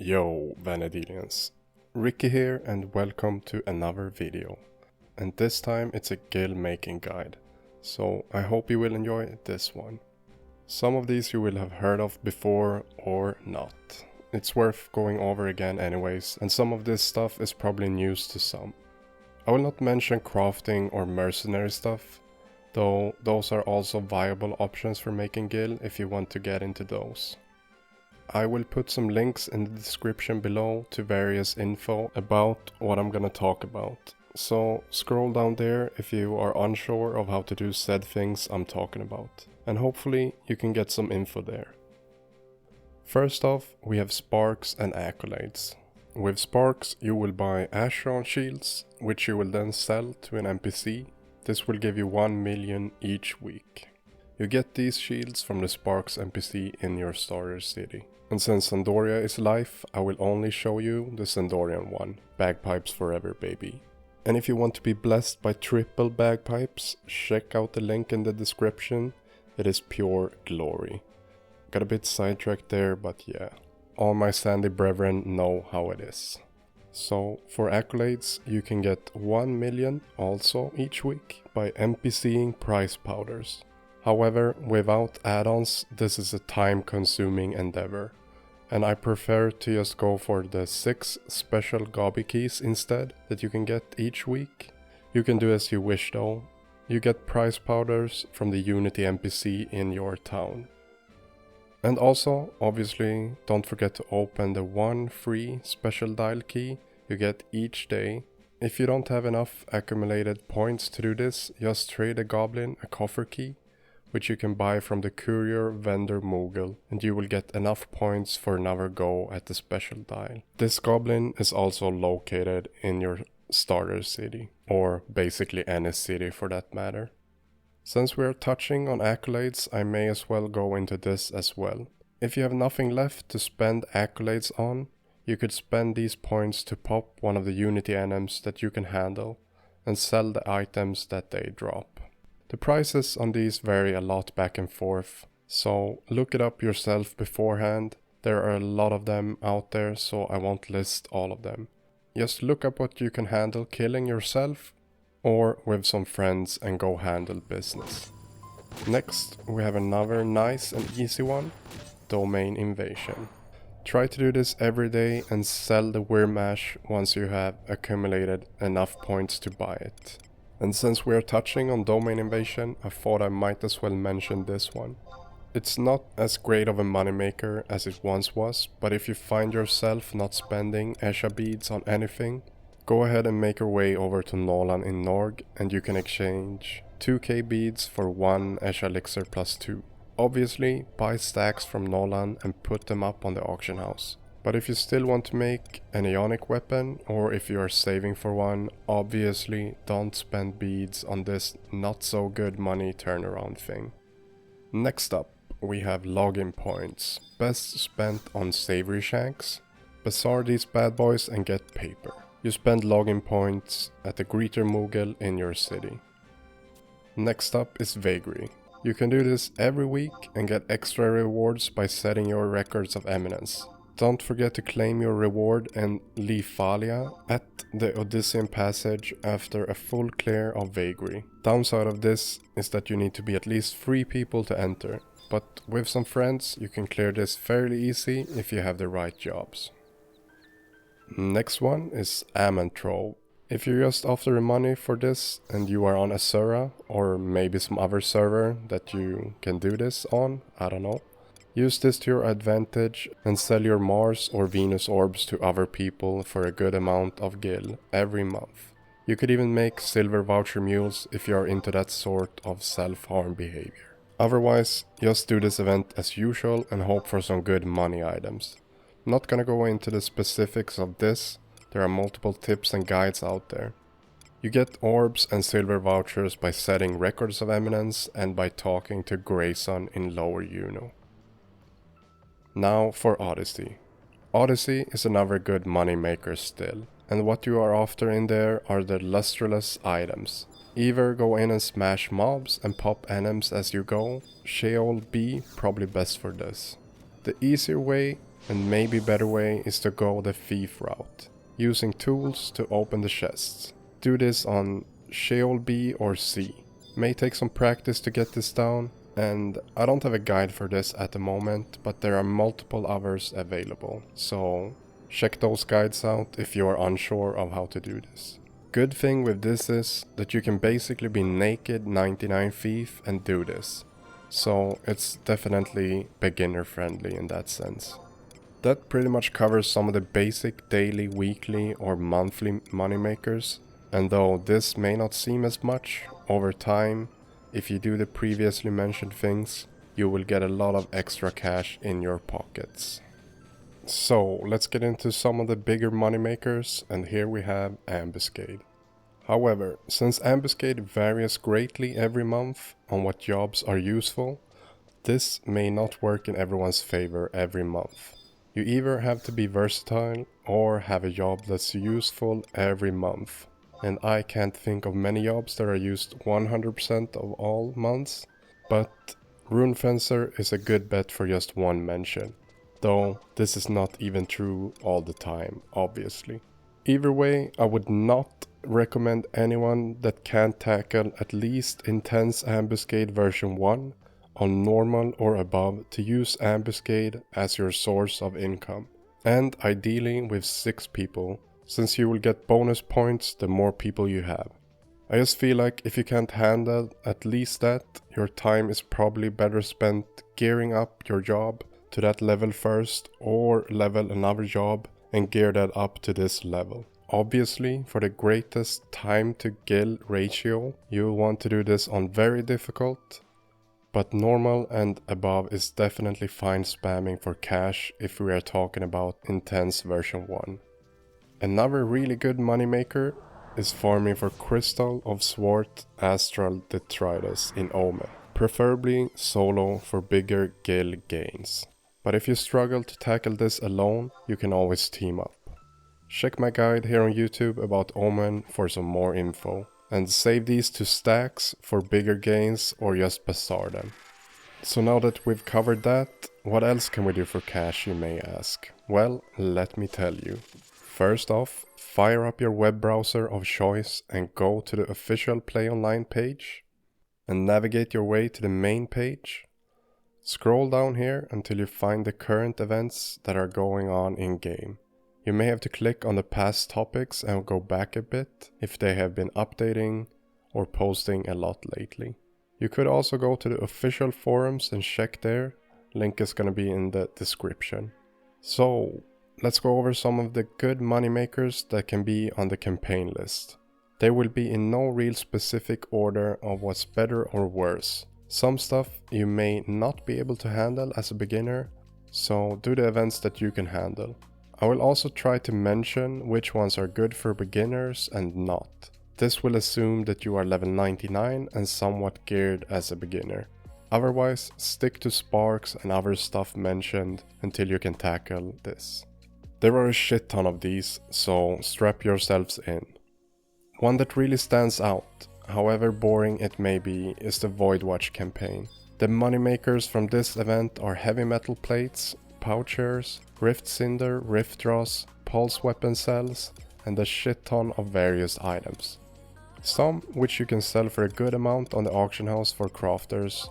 Yo, Vana'dielians. Riki here and welcome to another video. And this time it's a guild making guide, so I hope you will enjoy this one. Some of these you will have heard of before or not. It's worth going over again anyways, and some of this stuff is probably news to some. I will not mention crafting or mercenary stuff, though those are also viable options for making guild if you want to get into those. I will put some links in the description below to various info about what I'm gonna talk about. So scroll down there if you are unsure of how to do said things I'm talking about. And hopefully you can get some info there. First off, we have sparks and accolades. With sparks you will buy astral shields, which you will then sell to an NPC. This will give you 1 million each week. You get these shields from the Sparks NPC in your starter city. And since Sandoria is life, I will only show you the Sandorian one. Bagpipes forever, baby. And if you want to be blessed by triple bagpipes, check out the link in the description. It is pure glory. Got a bit sidetracked there, but yeah. All my sandy brethren know how it is. So for accolades, you can get 1 million also each week by NPCing prize powders. However, without add-ons, this is a time-consuming endeavor, and I prefer to just go for the 6 special gobby keys instead that you can get each week. You can do as you wish though. You get prize powders from the Unity NPC in your town. And also, obviously, don't forget to open the 1 free special dial key you get each day. If you don't have enough accumulated points to do this, just trade a goblin a coffer key, which you can buy from the courier vendor Moogle, and you will get enough points for another go at the special dial. This goblin is also located in your starter city, or basically any city for that matter. Since we are touching on accolades, I may as well go into this as well. If you have nothing left to spend accolades on, you could spend these points to pop one of the Unity NMs that you can handle, and sell the items that they drop. The prices on these vary a lot back and forth, so look it up yourself beforehand. There are a lot of them out there, so I won't list all of them. Just look up what you can handle killing yourself or with some friends and go handle business. Next, we have another nice and easy one, domain invasion. Try to do this every day and sell the Wyrmash once you have accumulated enough points to buy it. And since we are touching on domain invasion, I thought I might as well mention this one. It's not as great of a moneymaker as it once was, but if you find yourself not spending Escha beads on anything, go ahead and make your way over to Nolan in Norg and you can exchange 2k beads for 1 Escha elixir plus 2. Obviously, buy stacks from Nolan and put them up on the auction house. But if you still want to make an ionic weapon, or if you are saving for one, obviously don't spend beads on this not so good money turnaround thing. Next up, we have login points, best spent on savory shanks. Bazaar these bad boys and get paper. You spend login points at the greeter Moogle in your city. Next up is Vagary. You can do this every week and get extra rewards by setting your records of eminence. Don't forget to claim your reward and Leafalia at the Odyssey passage after a full clear of Vagary. Downside of this is that you need to be at least 3 people to enter, but with some friends you can clear this fairly easy if you have the right jobs. Next one is Amantrove. If you're just after the money for this and you are on Asura or maybe some other server that you can do this on, I don't know. Use this to your advantage and sell your Mars or Venus orbs to other people for a good amount of gil every month. You could even make silver voucher mules if you are into that sort of self-harm behavior. Otherwise, just do this event as usual and hope for some good money items. Not gonna go into the specifics of this, there are multiple tips and guides out there. You get orbs and silver vouchers by setting records of eminence and by talking to Grayson in Lower Uno. Now for Odyssey. Odyssey is another good money maker still, and what you are after in there are the lustreless items. Either go in and smash mobs and pop NMs as you go. Sheol B probably best for this. The easier way and maybe better way is to go the thief route, using tools to open the chests. Do this on Sheol B or C. May take some practice to get this down, and I don't have a guide for this at the moment, but there are multiple others available, so check those guides out if you are unsure of how to do this. Good thing with this is that you can basically be naked 99 thief and do this, so it's definitely beginner friendly in that sense. That pretty much covers some of the basic daily, weekly or monthly moneymakers, and though this may not seem as much, over time, if you do the previously mentioned things, you will get a lot of extra cash in your pockets. So let's get into some of the bigger moneymakers, and here we have Ambuscade. However, since Ambuscade varies greatly every month on what jobs are useful, this may not work in everyone's favor every month. You either have to be versatile or have a job that's useful every month. And I can't think of many jobs that are used 100% of all months, but Rune Fencer is a good bet for just one mention, though this is not even true all the time, obviously. Either way, I would not recommend anyone that can't tackle at least Intense Ambuscade version 1 on normal or above to use Ambuscade as your source of income, and ideally with 6 people, since you will get bonus points the more people you have. I just feel like if you can't handle at least that, your time is probably better spent gearing up your job to that level first, or level another job and gear that up to this level. Obviously, for the greatest time to gil ratio, you will want to do this on very difficult, but normal and above is definitely fine spamming for cash if we are talking about Intense version 1. Another really good moneymaker is farming for Crystal of Swart Astral Detritus in Omen, preferably solo for bigger gil gains. But if you struggle to tackle this alone, you can always team up. Check my guide here on YouTube about Omen for some more info, and save these to stacks for bigger gains or just bazaar them. So now that we've covered that, what else can we do for cash, you may ask? Well, let me tell you. First off, fire up your web browser of choice and go to the official Play Online page and navigate your way to the main page. Scroll down here until you find the current events that are going on in game. You may have to click on the past topics and go back a bit if they have been updating or posting a lot lately. You could also go to the official forums and check there, link is gonna be in the description. So, let's go over some of the good moneymakers that can be on the campaign list. They will be in no real specific order of what's better or worse. Some stuff you may not be able to handle as a beginner, so do the events that you can handle. I will also try to mention which ones are good for beginners and not. This will assume that you are level 99 and somewhat geared as a beginner. Otherwise, stick to sparks and other stuff mentioned until you can tackle this. There are a shit ton of these, so strap yourselves in. One that really stands out, however boring it may be, is the Void Watch campaign. The moneymakers from this event are heavy metal plates, pouchers, rift cinder, rift dross, pulse weapon cells, and a shit ton of various items. Some which you can sell for a good amount on the auction house for crafters,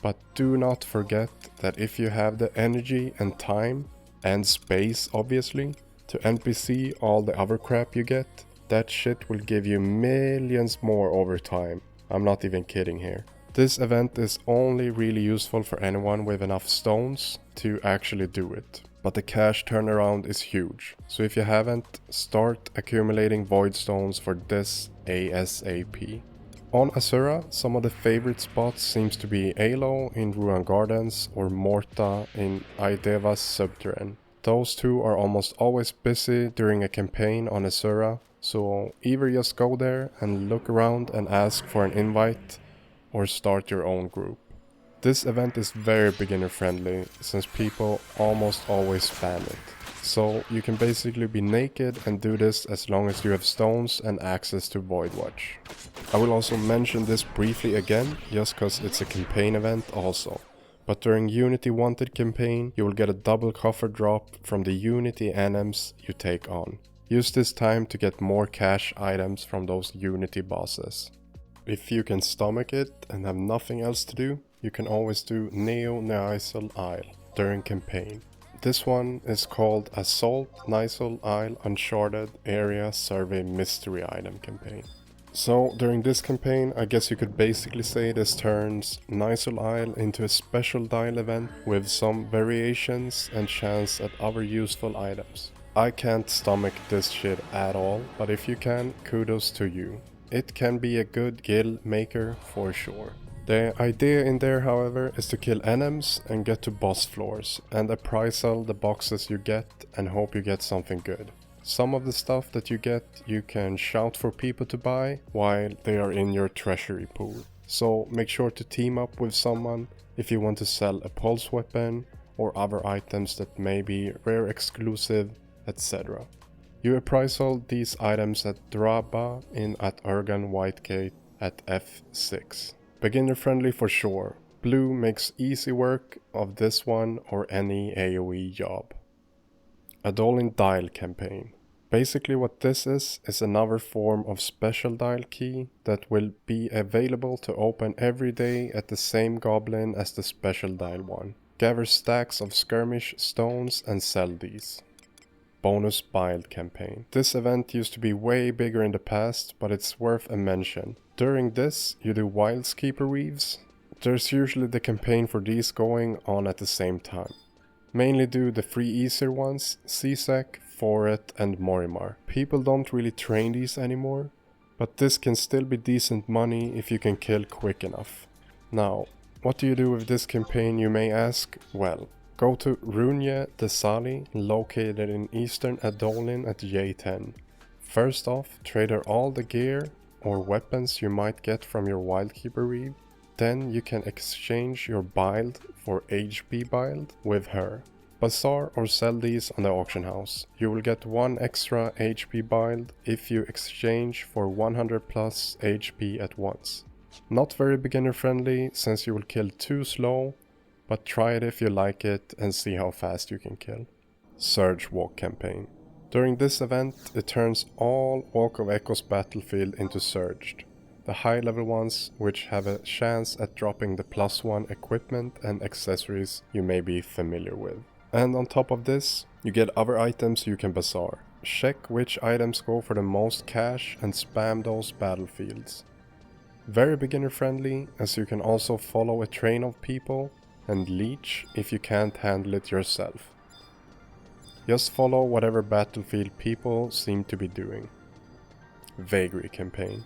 but do not forget that if you have the energy and time, and space obviously, to NPC all the other crap you get, that shit will give you millions more over time. I'm not even kidding here. This event is only really useful for anyone with enough stones to actually do it. But the cash turnaround is huge, so if you haven't, start accumulating void stones for this ASAP. On Asura, some of the favorite spots seems to be Alo in Ruan Gardens or Morta in Aideva's Subterrane. Those two are almost always busy during a campaign on Asura, so either just go there and look around and ask for an invite, or start your own group. This event is very beginner friendly, since people almost always spam it. So you can basically be naked and do this as long as you have stones and access to Void Watch. I will also mention this briefly again, just cause it's a campaign event also. But during Unity Wanted campaign, you will get a double coffer drop from the Unity NMs you take on. Use this time to get more cash items from those Unity bosses. If you can stomach it and have nothing else to do, you can always do Neo-Nyasal Isle during campaign. This one is called Assault Nyasal Isle Uncharted Area Survey Mystery Item campaign. So during this campaign, I guess you could basically say this turns Nyasal Isle into a special dial event with some variations and chance at other useful items. I can't stomach this shit at all, but if you can, kudos to you. It can be a good guild maker for sure. The idea in there, however, is to kill enemies and get to boss floors, and appraisal the boxes you get and hope you get something good. Some of the stuff that you get you can shout for people to buy while they are in your treasury pool. So make sure to team up with someone if you want to sell a pulse weapon or other items that may be rare exclusive, etc. You appraisal these items at Draba at Urgan Whitegate at F6. Beginner friendly for sure. Blue makes easy work of this one or any AoE job. Adolin Dial campaign. Basically what this is another form of special dial key that will be available to open every day at the same goblin as the special dial one. Gather stacks of skirmish stones and sell these. Bonus Bild campaign. This event used to be way bigger in the past, but it's worth a mention. During this, you do Wildskeeper Reeves. There's usually the campaign for these going on at the same time. Mainly do the 3 easier ones, Cizek, Foret and Morimar. People don't really train these anymore, but this can still be decent money if you can kill quick enough. Now, what do you do with this campaign, you may ask? Well, go to Runye Desali, located in eastern Adolin at J10. First off, trade her all the gear or weapons you might get from your Wildkeeper Reeve. Then you can exchange your Bild for HP Bild with her. Bazaar or sell these on the auction house. You will get 1 extra HP Bild if you exchange for 100 plus HP at once. Not very beginner friendly since you will kill too slow, but try it if you like it and see how fast you can kill. Surge Walk campaign. During this event, it turns all Walk of Echoes battlefield into Surged. The high level ones, which have a chance at dropping the +1 equipment and accessories you may be familiar with. And on top of this, you get other items you can bazaar. Check which items go for the most cash and spam those battlefields. Very beginner friendly, as you can also follow a train of people and leech if you can't handle it yourself. Just follow whatever battlefield people seem to be doing. Vagary campaign.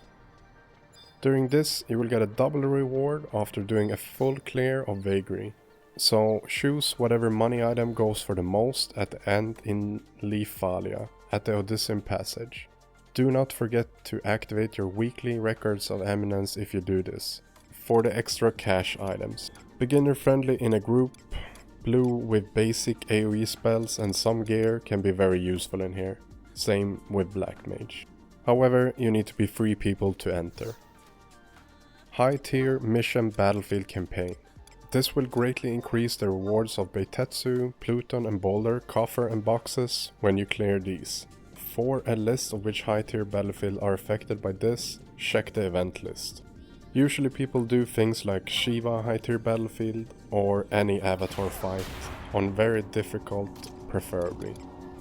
During this, you will get a double reward after doing a full clear of Vagary. So choose whatever money item goes for the most at the end in Leafalia at the Odyssey passage. Do not forget to activate your weekly records of eminence if you do this, for the extra cash items. Beginner friendly in a group, blue with basic AoE spells and some gear can be very useful in here. Same with black mage. However, you need to be 3 people to enter. High tier mission battlefield campaign. This will greatly increase the rewards of Beitetsu, Pluton and Boulder, coffer and boxes when you clear these. For a list of which high tier battlefield are affected by this, check the event list. Usually people do things like Shiva high tier battlefield or any avatar fight, on very difficult preferably.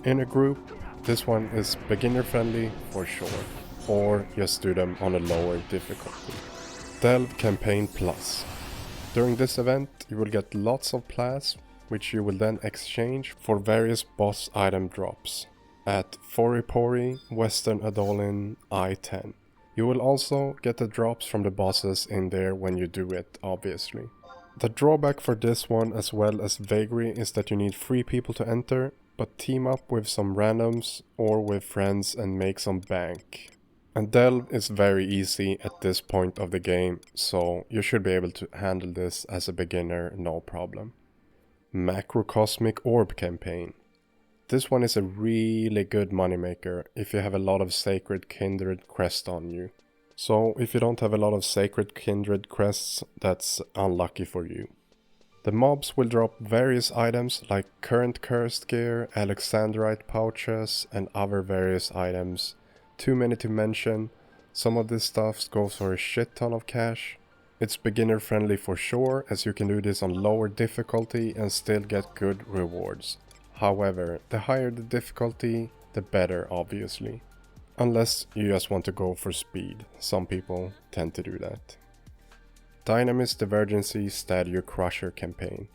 In a group, this one is beginner friendly for sure, or just do them on a lower difficulty. Delve Campaign Plus. During this event, you will get lots of plasm, which you will then exchange for various boss item drops at Foripori, Western Adolin, I-10. You will also get the drops from the bosses in there when you do it, obviously. The drawback for this one as well as Vagary is that you need 3 people to enter, but team up with some randoms or with friends and make some bank. And Delve is very easy at this point of the game, so you should be able to handle this as a beginner, no problem. Macrocosmic Orb campaign. This one is a really good moneymaker if you have a lot of Sacred Kindred crests on you. So if you don't have a lot of Sacred Kindred crests, that's unlucky for you. The mobs will drop various items like current cursed gear, alexandrite pouches and other various items. Too many to mention. Some of this stuff goes for a shit ton of cash. It's beginner friendly for sure, as you can do this on lower difficulty and still get good rewards. However, the higher the difficulty, the better obviously. Unless you just want to go for speed. Some people tend to do that. Dynamis Divergency Statue Crusher campaign.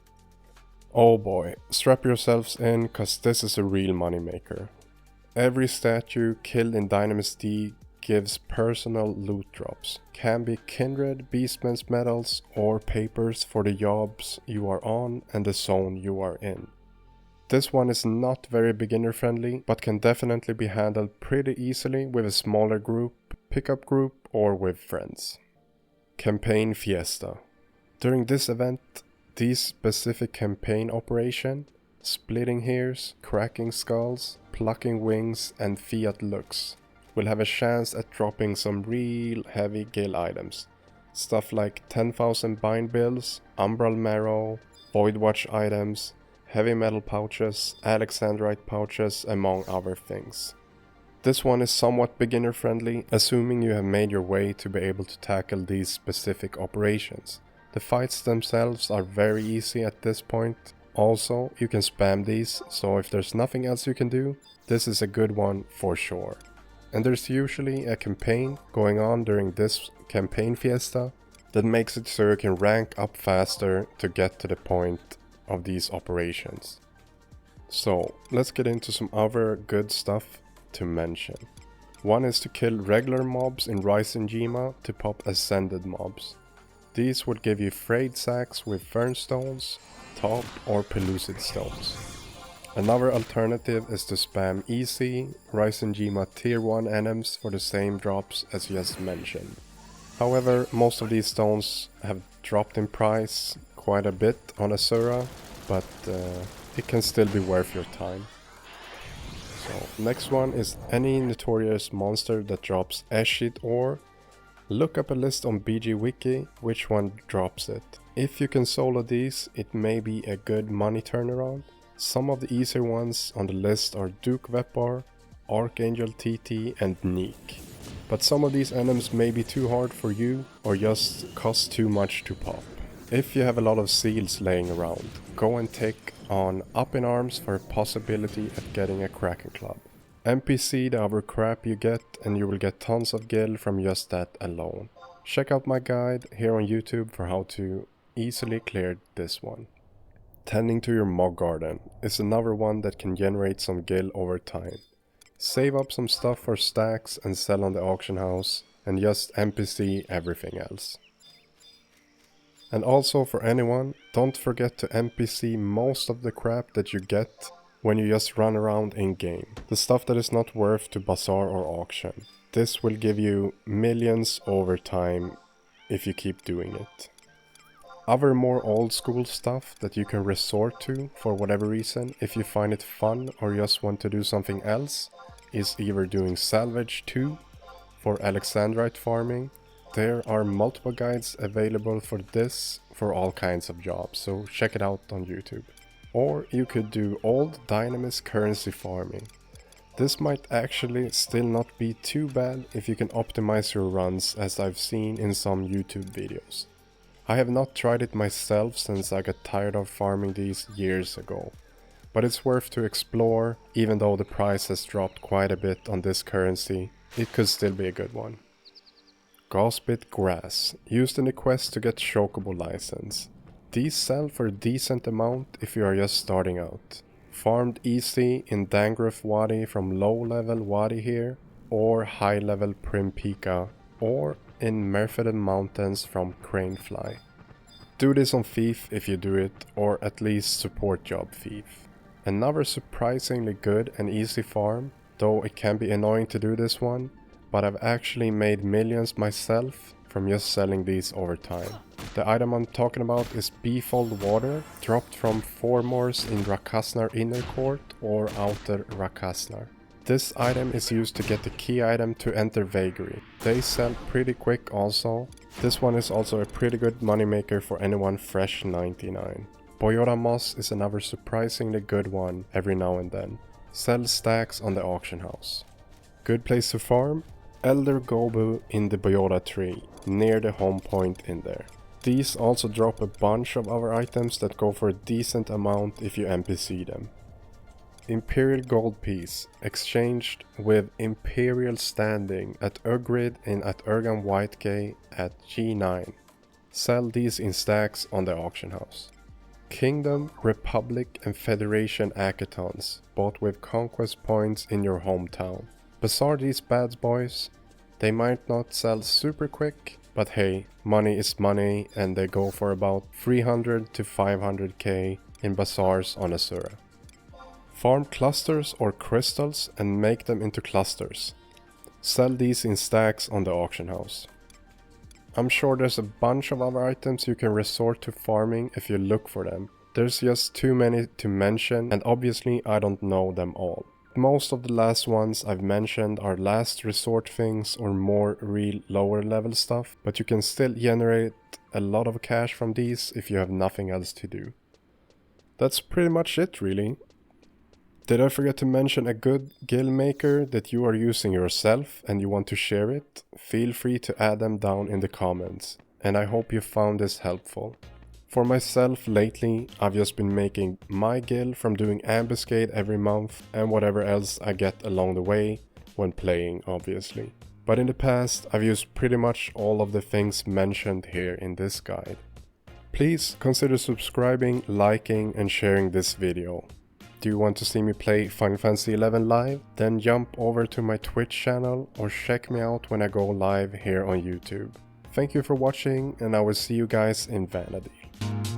Oh boy, strap yourselves in cause this is a real moneymaker. Every statue killed in Dynamis D gives personal loot drops. Can be kindred, beastman's medals or papers for the jobs you are on and the zone you are in. This one is not very beginner friendly, but can definitely be handled pretty easily with a smaller group, pickup group or with friends. Campaign Fiesta. During this event, these specific campaign operation, splitting hairs, cracking skulls, plucking wings and fiat looks, will have a chance at dropping some real heavy Gale items. Stuff like 10,000 bind bills, umbral marrow, void watch items, heavy metal pouches, alexandrite pouches among other things. This one is somewhat beginner friendly, assuming you have made your way to be able to tackle these specific operations. The fights themselves are very easy at this point. Also, you can spam these, so if there's nothing else you can do, this is a good one for sure. And there's usually a campaign going on during this campaign fiesta that makes it so you can rank up faster to get to the point of these operations. So, let's get into some other good stuff to mention. One is to kill regular mobs in Rainemard to pop ascended mobs. These would give you frayed sacks with fernstones, top or pellucid stones. Another alternative is to spam easy Rainemard tier 1 enums for the same drops as just mentioned. However, most of these stones have dropped in price quite a bit on Asura, but it can still be worth your time. So, next one is any notorious monster that drops Eschite ore. Look up a list on BG Wiki which one drops it. If you can solo these, it may be a good money turnaround. Some of the easier ones on the list are Duke Vepar, Archangel TT and Neek. But some of these enums may be too hard for you or just cost too much to pop. If you have a lot of seals laying around, go and take on Up in Arms for a possibility at getting a Kraken Club. NPC the other crap you get and you will get tons of gil from just that alone. Check out my guide here on YouTube for how to easily clear this one. Tending to your mog garden is another one that can generate some gil over time. Save up some stuff for stacks and sell on the auction house and just NPC everything else. And also for anyone, don't forget to NPC most of the crap that you get when you just run around in game. The stuff that is not worth to bazaar or auction. This will give you millions over time if you keep doing it. Other more old school stuff that you can resort to for whatever reason if you find it fun or just want to do something else is either doing salvage 2 for alexandrite farming. There are multiple guides available for this for all kinds of jobs, so check it out on YouTube. Or you could do old Dynamis currency farming. This might actually still not be too bad if you can optimize your runs, as I've seen in some YouTube videos. I have not tried it myself since I got tired of farming these years ago, but it's worth to explore. Even though the price has dropped quite a bit on this currency, it could still be a good one. Gospit Grass, used in the quest to get Chocobo license. These sell for a decent amount if you are just starting out. Farmed easy in Dangrif Wadi from low level Wadi here, or high level Primpika, or in Merfeden Mountains from Cranefly. Do this on Thief if you do it, or at least support job Thief. Another surprisingly good and easy farm, though it can be annoying to do this one, but I've actually made millions myself from just selling these over time. The item I'm talking about is Befold Water, dropped from Formors in Rakasnar Inner Court or Outer Rakasnar. This item is used to get the key item to enter Vagary. They sell pretty quick also. This one is also a pretty good moneymaker for anyone fresh 99. Boyora Moss is another surprisingly good one every now and then. Sell stacks on the auction house. Good place to farm? Elder Gobu in the Boyora tree, near the home point in there. These also drop a bunch of other items that go for a decent amount if you NPC them. Imperial Gold Piece, exchanged with Imperial Standing at Ugrid and at Urgan Whitegate at G9. Sell these in stacks on the auction house. Kingdom, Republic and Federation Acatons, bought with conquest points in your hometown. Bazaar these bad boys. They might not sell super quick, but hey, money is money and they go for about 300 to 500k in bazaars on Asura. Farm clusters or crystals and make them into clusters. Sell these in stacks on the auction house. I'm sure there's a bunch of other items you can resort to farming if you look for them. There's just too many to mention and obviously I don't know them all. Most of the last ones I've mentioned are last resort things or more real lower level stuff, but you can still generate a lot of cash from these if you have nothing else to do. That's pretty much it really. Did I forget to mention a good guild maker that you are using yourself and you want to share it? Feel free to add them down in the comments, and I hope you found this helpful. For myself lately, I've just been making my guild from doing Ambuscade every month and whatever else I get along the way when playing obviously. But in the past, I've used pretty much all of the things mentioned here in this guide. Please consider subscribing, liking and sharing this video. Do you want to see me play Final Fantasy XI live? Then jump over to my Twitch channel or check me out when I go live here on YouTube. Thank you for watching and I will see you guys in Vana'diel.